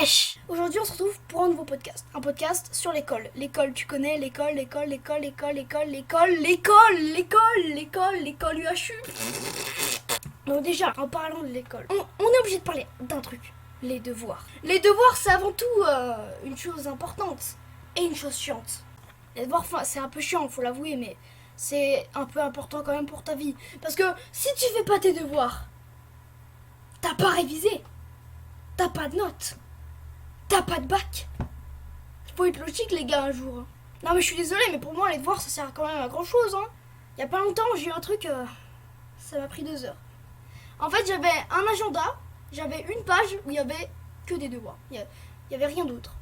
Wesh! Aujourd'hui, on se retrouve pour un nouveau podcast. Un podcast sur l'école. L'école, tu connais l'école UHU. Donc déjà, en parlant de l'école, on est obligé de parler d'un truc. Les devoirs. Les devoirs, c'est avant tout une chose importante et une chose chiante. Les devoirs, c'est un peu chiant, faut l'avouer, mais c'est un peu important quand même pour ta vie. Parce que si tu fais pas tes devoirs, t'as pas révisé, t'as pas de notes, t'as pas de bac. Faut être logique, les gars, un jour. Non, mais je suis désolée, mais pour moi, les devoirs, ça sert quand même à grand chose. Hein. Il y a pas longtemps, j'ai eu un truc, ça m'a pris 2 heures. En fait, j'avais un agenda, j'avais une page où il y avait que des devoirs. Il y avait rien d'autre.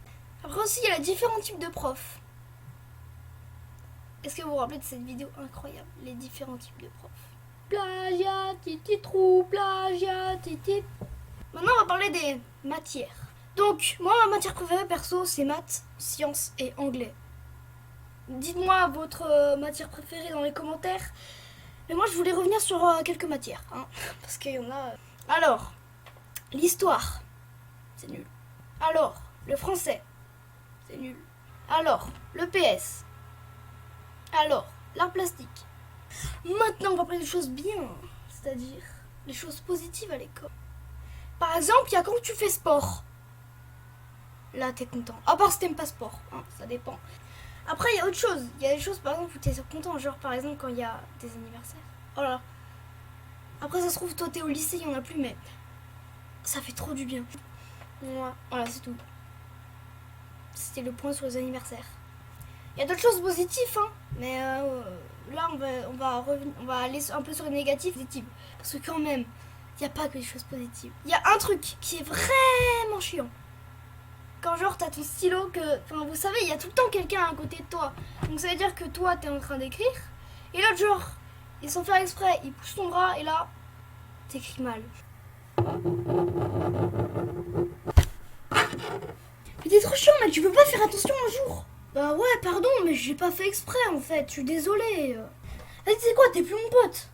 Après aussi, il y a différents types de profs. Est-ce que vous vous rappelez de cette vidéo incroyable? Les différents types de profs. Plagiat, titi trou, plagiat, titi. Maintenant, on va parler des matières. Donc, moi, ma matière préférée, perso, c'est maths, sciences et anglais. Dites-moi votre matière préférée dans les commentaires. Mais moi, je voulais revenir sur quelques matières. Hein, parce qu'il y en a... Alors, l'histoire, c'est nul. Alors, le français, c'est nul. Alors, le PS. Alors, l'art plastique. Maintenant, on va parler des choses bien. C'est-à-dire, les choses positives à l'école. Par exemple, il y a quand tu fais sport. Là, t'es content. À part si t'aimes pas sport, hein, ça dépend. Après, il y a autre chose. Il y a des choses, par exemple, où t'es content. Genre, par exemple, quand il y a des anniversaires. Oh là là. Après, ça se trouve, toi, t'es au lycée, il y en a plus, mais ça fait trop du bien. Voilà, c'est tout. C'était le point sur les anniversaires. Il y a d'autres choses positives, hein. Mais là, on va aller un peu sur les négatifs. Parce que quand même, il n'y a pas que des choses positives. Il y a un truc qui est vraiment chiant. Quand genre t'as ton stylo que... Enfin vous savez, il y a tout le temps quelqu'un à côté de toi. Donc ça veut dire que toi t'es en train d'écrire. Et l'autre genre, ils sans faire exprès, il pousse ton bras et là, t'écris mal. Mais t'es trop chiant mec, tu peux pas faire attention un jour. Bah ouais, pardon, mais j'ai pas fait exprès en fait, je suis désolée. Vas-y, tu sais quoi, t'es plus mon pote.